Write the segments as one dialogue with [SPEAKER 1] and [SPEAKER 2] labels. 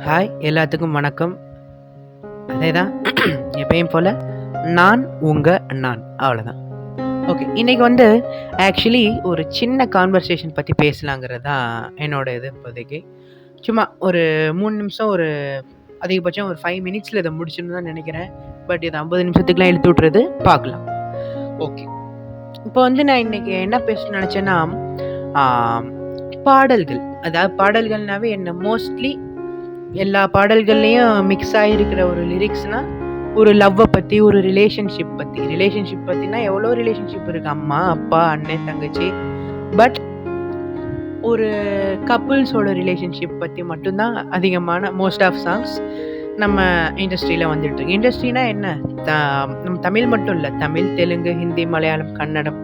[SPEAKER 1] Hi எல்லாத்துக்கும் வணக்கம். அதே தான் எப்பயும் போல் நான் அவ்வளோதான். ஓகே, இன்றைக்கி ஆக்சுவலி ஒரு சின்ன கான்வர்சேஷன் பற்றி பேசலாங்கிறது தான் என்னோட இது. இப்போதைக்கு சும்மா ஒரு 3 நிமிஷம், ஒரு அதிகபட்சம் ஒரு 5 மினிட்ஸில் இதை முடிச்சுன்னு தான் நினைக்கிறேன். பட் இது 50 நிமிஷத்துக்குலாம் இழுத்து விட்றது பார்க்கலாம். ஓகே, இப்போ நான் இன்றைக்கி என்ன பேசணும்னு நினச்சேன்னா, பாடல்கள். அதாவது பாடல்கள்னாவே என்ன, மோஸ்ட்லி எல்லா பாடல்கள்லேயும் மிக்ஸ் ஆகிருக்கிற ஒரு லிரிக்ஸ்னால் ஒரு லவ்வை பற்றி, ஒரு ரிலேஷன்ஷிப் பற்றினா எவ்வளோ ரிலேஷன்ஷிப் இருக்குது, அம்மா அப்பா அண்ணன் தங்கச்சி. பட் ஒரு கப்புள்ஸோட ரிலேஷன்ஷிப் பற்றி மட்டும்தான் அதிகமான மோஸ்ட் ஆஃப் சாங்ஸ் நம்ம இண்டஸ்ட்ரியில் வந்துட்டுருக்கு. இண்டஸ்ட்ரினா என்ன, நம்ம தமிழ் மட்டும் இல்லை, தமிழ், தெலுங்கு, ஹிந்தி, மலையாளம், கன்னடம்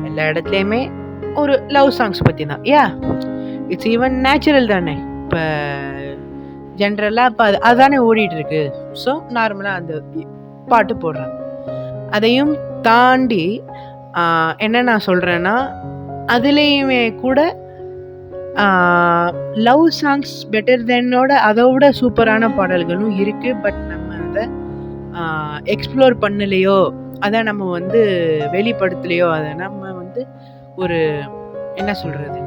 [SPEAKER 1] எல்லா இடத்துலையுமே ஒரு லவ் சாங்ஸ் பற்றி தான். இட்ஸ் ஈவன் நேச்சுரல் தானே. இப்போ ஜென்ரலாக இப்போ அதுதானே ஓடிட்டுருக்கு. ஸோ நார்மலாக அந்த பாட்டு போடுறாங்க. அதையும் தாண்டி என்ன நான் சொல்கிறேன்னா, அதுலேயுமே கூட லவ் சாங்ஸ் பெட்டர் தென்னோட அதோட சூப்பரான பாடல்களும் இருக்குது. பட் நம்ம அதை எக்ஸ்ப்ளோர் பண்ணலையோ, அதை நம்ம வெளிப்படுத்தலையோ, அதை நம்ம ஒரு என்ன சொல்கிறது,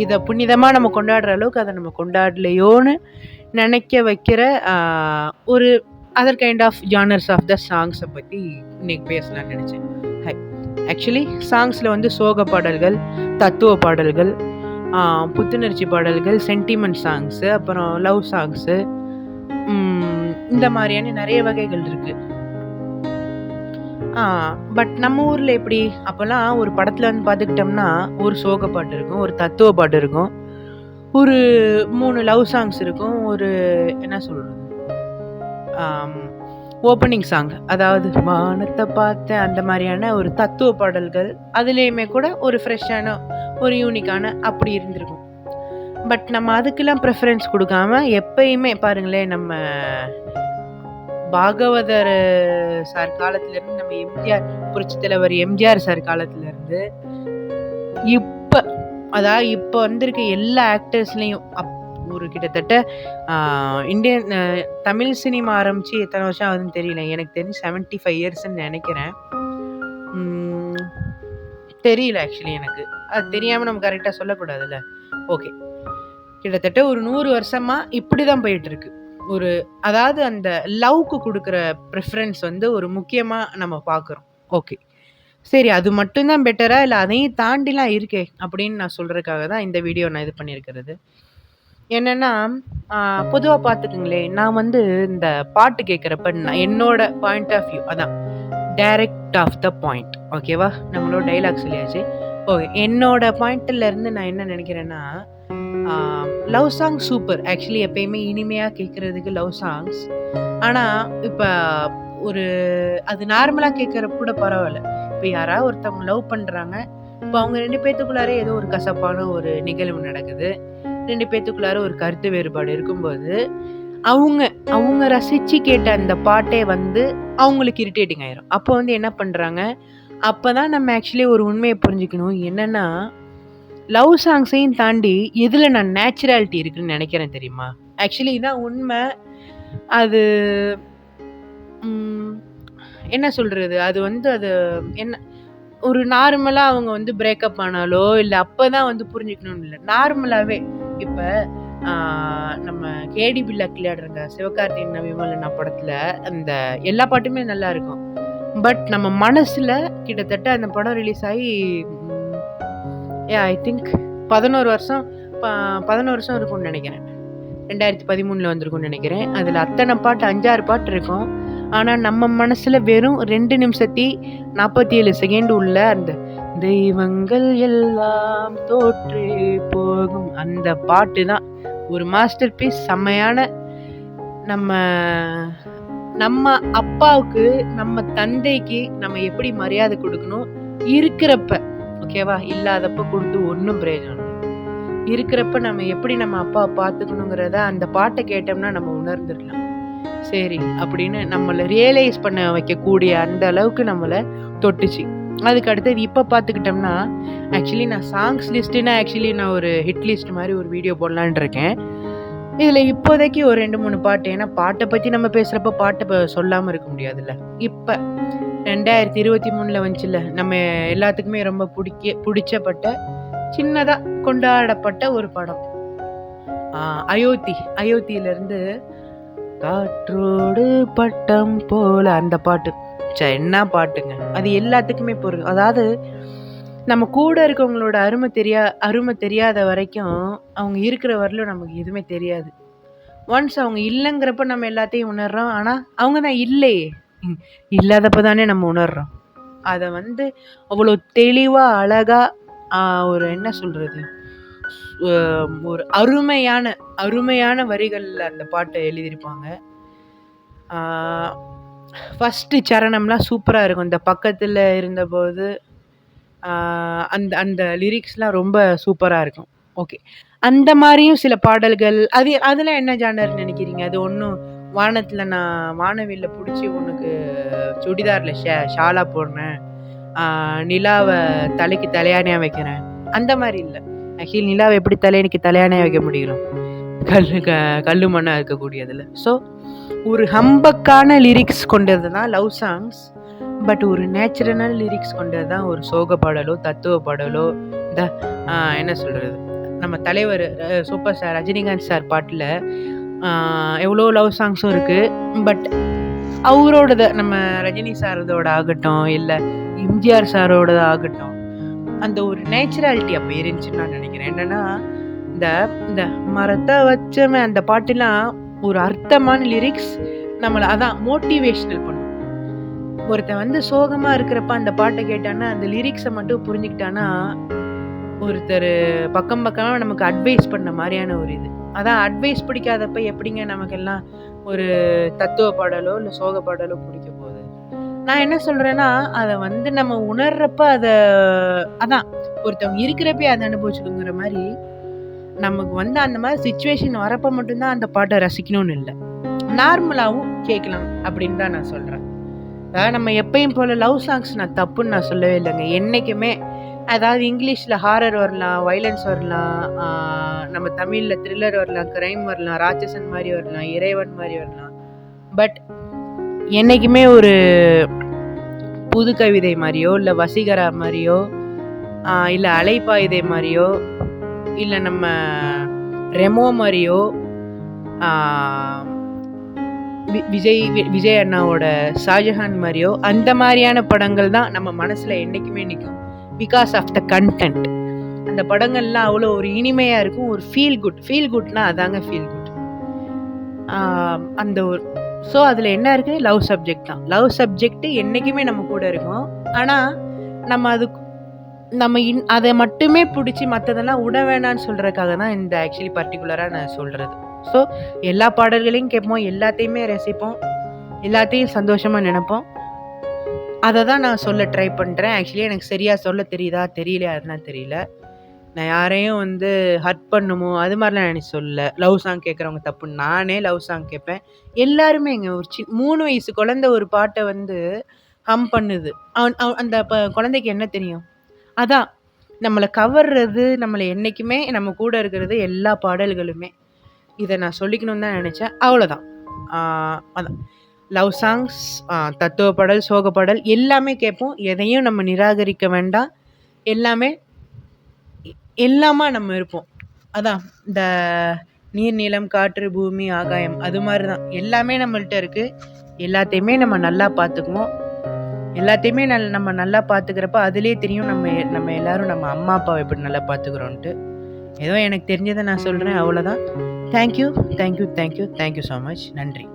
[SPEAKER 1] இதை புனிதமாக நம்ம கொண்டாடுற அளவுக்கு அதை நம்ம கொண்டாடலையோன்னு நினைக்க வைக்கிற ஒரு other kind of genres of the சாங்ஸை பற்றி இன்னைக்கு பேசலாம்னு நினச்சேன். ஆக்சுவலி சாங்ஸில் சோக பாடல்கள், தத்துவ பாடல்கள், புத்துணர்ச்சி பாடல்கள், சென்டிமெண்ட் சாங்ஸு, அப்புறம் லவ் சாங்ஸு, இந்த மாதிரியான நிறைய வகைகள் இருக்குது. பட் நம்ம ஊரில் எப்படி, அப்போல்லாம் ஒரு படத்தில் பார்த்துக்கிட்டோம்னா ஒரு சோக பாட்டு இருக்கும், ஒரு தத்துவ பாட்டு இருக்கும், ஒரு 3 லவ் சாங்ஸ் இருக்கும், ஒரு என்ன சொல்கிறது, ஓப்பனிங் சாங், அதாவது வானத்தை பார்த்த அந்த மாதிரியான ஒரு தத்துவ பாடல்கள். அதுலேயுமே கூட ஒரு ஃப்ரெஷ்ஷான, ஒரு யூனிக்கான அப்படி இருந்திருக்கும். பட் நம்ம அதுக்கெல்லாம் ப்ரெஃபரன்ஸ் கொடுக்காம எப்பயுமே பாருங்களேன், நம்ம பாகவதர் சார் காலத்துலேருந்து, நம்ம எம்ஜிஆர், புரட்சி தலைவர் எம்ஜிஆர் சார் காலத்துலேருந்து இப்போ வந்திருக்க எல்லா ஆக்டர்ஸ்லேயும் ஒரு கிட்டத்தட்ட இந்தியன் தமிழ் சினிமா ஆரம்பித்து எத்தனை வருஷம் ஆகுதுன்னு தெரியல, எனக்கு தெரிஞ்சு 75 இயர்ஸ்ன்னு நினைக்கிறேன். தெரியல ஆக்சுவலி, எனக்கு அது தெரியாமல் நம்ம கரெக்டாக சொல்லக்கூடாதுல்ல. ஓகே, கிட்டத்தட்ட ஒரு 100 வருஷமாக இப்படி தான் போயிட்டுருக்கு. அதாவது அந்த லவ்க்கு கொடுக்குற ப்ரிஃபரன்ஸ் ஒரு முக்கியமாக நம்ம பார்க்குறோம். ஓகே, சரி, அது மட்டும்தான் பெட்டரா, இல்லை அதையும் தாண்டிலாம் இருக்கே அப்படின்னு நான் சொல்கிறதுக்காக தான் இந்த வீடியோ நான் இது பண்ணியிருக்கிறது. என்னென்னா, பொதுவாக பார்த்துக்குங்களேன், நான் இந்த பாட்டு கேட்குறப்ப என்னோட பாயிண்ட் ஆஃப் வியூ அதான், டைரக்ட் ஆஃப் த பாயிண்ட். ஓகேவா, நம்மளோட டைலாக் சொல்லியாச்சு. ஓகே, என்னோட பாயிண்ட்லேருந்து நான் என்ன நினைக்கிறேன்னா, லவ் சாங் சூப்பர். ஆக்சுவலி எப்பயுமே இனிமையாக கேட்குறதுக்கு லவ் சாங்ஸ். ஆனால் இப்போ அது நார்மலாக கேட்குறப்ப கூட பரவாயில்ல. இப்போ யாராவது ஒருத்தவங்க லவ் பண்ணுறாங்க, இப்போ அவங்க 2 பேத்துக்குள்ளாரே ஏதோ ஒரு கசப்பான ஒரு நிகழ்வு நடக்குது, 2 பேத்துக்குள்ளார ஒரு கருத்து வேறுபாடு இருக்கும்போது அவங்க ரசித்து கேட்ட அந்த பாட்டே அவங்களுக்கு இரிட்டேட்டிங் ஆயிரும். அப்போ என்ன பண்ணுறாங்க, அப்போ தான் நம்ம ஆக்சுவலி ஒரு உண்மையை புரிஞ்சுக்கணும். என்னென்னா, லவ் சாங்ஸையும் தாண்டி எதில் நான் நேச்சுராலிட்டி இருக்குன்னு நினைக்கிறேன் தெரியுமா? ஆக்சுவலி இதான் உண்மை. அது என்ன சொல்கிறது, அது அது என்ன, ஒரு நார்மலாக அவங்க பிரேக்கப் ஆனாலோ இல்லை அப்போ தான் புரிஞ்சுக்கணும்னு இல்லை, நார்மலாகவே. இப்போ நம்ம கேடி பில்லாக் விளையாடுறங்க சிவகார்த்திகேயன் விமலண்ணா படத்தில் அந்த எல்லா பாட்டுமே நல்லா இருக்கும். பட் நம்ம மனசில் கிட்டத்தட்ட அந்த படம் ரிலீஸ் ஆகி ஐ திங்க் 11 வருஷம் இருக்கும்னு நினைக்கிறேன். 2013 வந்திருக்கும்னு நினைக்கிறேன். அதில் அத்தனை பாட்டு 5-6 பாட்டு இருக்கும். ஆனால் நம்ம மனசில் வெறும் 2 நிமிஷத்தி 47 செகண்ட் உள்ள அந்த தெய்வங்கள் எல்லாம் தோற்றே போகும் அந்த பாட்டு தான் ஒரு மாஸ்டர் பீஸ். செம்மையான நம்ம அப்பாவுக்கு, நம்ம தந்தைக்கு நம்ம எப்படி மரியாதை கொடுக்கணும் இருக்கிறப்ப, ஓகேவா, இல்லாதப்ப கொடுத்து ஒன்றும் பிரயோஜனம். இருக்கிறப்ப நம்ம எப்படி நம்ம அப்பாவை பார்த்துக்கணுங்கிறத அந்த பாட்டை கேட்டோம்னா நம்ம உணர்ந்துடலாம். சரி அப்படின்னு நம்மளை ரியலைஸ் பண்ண வைக்கக்கூடிய அந்த அளவுக்கு நம்மளை தொட்டுச்சு. அதுக்கு அடுத்தது இப்போ பார்த்துக்கிட்டோம்னா, ஆக்சுவலி நான் சாங்ஸ் லிஸ்ட்டுன்னா ஆக்சுவலி நான் ஒரு ஹிட் லிஸ்ட் மாதிரி ஒரு வீடியோ போடலான் இருக்கேன். இதில் இப்போதைக்கு ஒரு 2-3 பாட்டு, ஏன்னா பாட்டை பற்றி நம்ம பேசுகிறப்ப பாட்டை சொல்லாமல் இருக்க முடியாதுல்ல. இப்போ 2023 வந்துச்சுல்ல, நம்ம எல்லாத்துக்குமே ரொம்ப பிடிச்சப்பட்ட சின்னதாக கொண்டாடப்பட்ட ஒரு படம் அயோத்தி. அயோத்தியிலேருந்து காற்றோடு பட்டம் போல அந்த பாட்டு என்ன பாட்டுங்க. அது எல்லாத்துக்குமே பொருள். அதாவது நம்ம கூட இருக்கவங்களோட அருமை தெரியாத வரைக்கும் அவங்க இருக்கிற வரலும் நமக்கு எதுவுமே தெரியாது. ஒன்ஸ் அவங்க இல்லைங்கிறப்ப நம்ம எல்லாத்தையும் உணர்றோம். ஆனால் அவங்க தான் இல்லையே, இல்லாதப்ப தானே நம்ம உணர்றோம். அதை அவ்வளோ தெளிவாக அழகாக ஒரு என்ன சொல்கிறது, ஒரு அருமையான வரிகளில் அந்த பாட்டை எழுதியிருப்பாங்க. ஃபஸ்ட்டு சரணம்லாம் சூப்பராக இருக்கும். இந்த பக்கத்தில் இருந்தபோது அந்த அந்த லிரிக்ஸ்லாம் ரொம்ப சூப்பராக இருக்கும். ஓகே, அந்த மாதிரியும் சில பாடல்கள் அதெல்லாம் என்ன ஜானர்னு நினைக்கிறீங்க? அது ஒன்றும் வானத்தில் நான் வானவில்ல பிடிச்சி உனக்கு சுடிதாரில் ஷாலா போடுறேன், நிலாவை தலைக்கு தலையானையாக வைக்கிறேன், அந்த மாதிரி இல்லை. ஆக்சுவலி நிலாவை எப்படி தலையணைக்கு தலையானையாக வைக்க முடியும்? கல்லு மண்ணாக இருக்கக்கூடியதில். ஸோ ஒரு ஹம்பக்கான லிரிக்ஸ் கொண்டது தான் லவ் சாங்ஸ். பட் ஒரு நேச்சுரல் லிரிக்ஸ் கொண்டது தான் ஒரு சோக பாடலோ தத்துவ பாடலோ. இந்த என்ன சொல்கிறது, நம்ம தலைவர் சூப்பர் ஸ்டார் ரஜினிகாந்த் சார் பாட்டில் எவ்வளோ லவ் சாங்ஸும் இருக்குது. பட் அவரோடத நம்ம ரஜினி சாரதோட ஆகட்டும், இல்லை எம்ஜிஆர் சாரோடது ஆகட்டும், அந்த ஒரு நேச்சுராலிட்டி அப்போ இருந்துச்சுன்னு நான் நினைக்கிறேன். என்னென்னா இந்த மரத்தை வச்சவன் அந்த பாட்டுலாம் ஒரு அர்த்தமான லிரிக்ஸ் நம்மளை அதான் மோட்டிவேஷ்னல் பண்ணும். ஒருத்தன் சோகமாக இருக்கிறப்ப அந்த பாட்டை கேட்டான்னா அந்த லிரிக்ஸை மட்டும் புரிஞ்சுக்கிட்டான்னா ஒருத்தர் பக்கமாக நமக்கு அட்வைஸ் பண்ண மாதிரியான ஒரு இது. அதான் அட்வைஸ் பிடிக்காதப்ப எப்படிங்க நமக்கெல்லாம் ஒரு தத்துவ பாடலோ இல்லை சோக பாடலோ பிடிக்க போகுது? நான் என்ன சொல்கிறேன்னா, அதை நம்ம உணர்றப்ப அதான் ஒருத்தவங்க இருக்கிறப்பே அதை அனுபவிச்சுக்கோங்கிற மாதிரி நமக்கு அந்த மாதிரி சுச்சுவேஷன் வரப்போ மட்டும்தான் அந்த பாட்டை ரசிக்கணும்னு இல்லை, நார்மலாகவும் கேட்கலாம் அப்படின்னு தான் நான் சொல்கிறேன். அதாவது நம்ம எப்பயும் போல் லவ் சாங்ஸ் நான் தப்புன்னு நான் சொல்லவே இல்லைங்க என்றைக்குமே. அதாவது இங்கிலீஷில் ஹாரர் வரலாம், வைலன்ஸ் வரலாம், நம்ம தமிழில் த்ரில்லர் வரலாம், கிரைம் வரலாம், ராட்சசன் மாதிரி வரலாம், இறைவன் மாதிரி வரலாம். பட் என்றைக்குமே ஒரு புது கவிதை மாதிரியோ இல்லை வசீகரா மாதிரியோ இல்லை அலைப்பாயுதை மாதிரியோ இல்லை நம்ம ரெமோ மாதிரியோ விஜய் அண்ணாவோட ஷாஜஹான் மாதிரியோ அந்த மாதிரியான படங்கள் தான் நம்ம மனசில் என்றைக்குமே நிற்கும். Because of the content. அந்த படங்கள்லாம் அவ்வளோ ஒரு இனிமையாக இருக்கும். ஒரு ஃபீல் குட்னா அதாங்க ஃபீல் குட். அந்த ஒரு ஸோ அதில் என்ன இருக்குது, லவ் சப்ஜெக்ட் தான். லவ் சப்ஜெக்ட் என்றைக்குமே நம்ம கூட இருக்கும். ஆனால் நம்ம அதை மட்டுமே பிடிச்சி மற்றதெல்லாம் விட வேணான்னு சொல்கிறதுக்காக தான் இந்த ஆக்சுவலி பர்டிகுலராக நான் சொல்கிறது. ஸோ எல்லா பாடல்களையும் கேட்போம், எல்லாத்தையுமே ரசிப்போம், எல்லாத்தையும் சந்தோஷமாக நினைப்போம். அதை தான் நான் சொல்ல ட்ரை பண்ணுறேன். ஆக்சுவலி எனக்கு சரியாக சொல்ல தெரியலையா அதெல்லாம் தெரியல. நான் யாரையும் ஹர்ட் பண்ணுமோ அது மாதிரிலாம் நினச்சி சொல்லல. லவ் சாங் கேட்குறவங்க தப்பு, நானே லவ் சாங் கேட்பேன். எல்லாருமே இங்கே ஒரு 3 வயசு குழந்தை ஒரு பாட்டை ஹம் பண்ணுது. அந்த குழந்தைக்கு என்ன தெரியும்? அதான் நம்மளை கவர்றது, நம்மளை என்றைக்குமே நம்ம கூட இருக்கிறது எல்லா பாடல்களுமே. இதை நான் சொல்லிக்கணும்னு தான் நினச்சேன். அவ்வளோதான். அதான் லவ் சாங்ஸ், தத்துவ பாடல், சோக பாடல் எல்லாமே கேட்போம். எதையும் நம்ம நிராகரிக்க வேண்டாம். எல்லாமா நம்ம இருப்போம். அதான் இந்த நீர், நிலம், காற்று, பூமி, ஆகாயம் அது மாதிரி தான் எல்லாமே நம்மள்கிட்ட இருக்குது. எல்லாத்தையுமே நம்ம நல்லா பார்த்துக்குவோம். எல்லாத்தையுமே நம்ம நல்லா பார்த்துக்கிறப்ப அதுலேயே தெரியும் நம்ம எல்லாரும் நம்ம அம்மா அப்பாவை எப்படி நல்லா பார்த்துக்கிறோன்ட்டு. ஏதோ எனக்கு தெரிஞ்சதை நான் சொல்கிறேன், அவ்வளோதான். Thank you so much. நன்றி.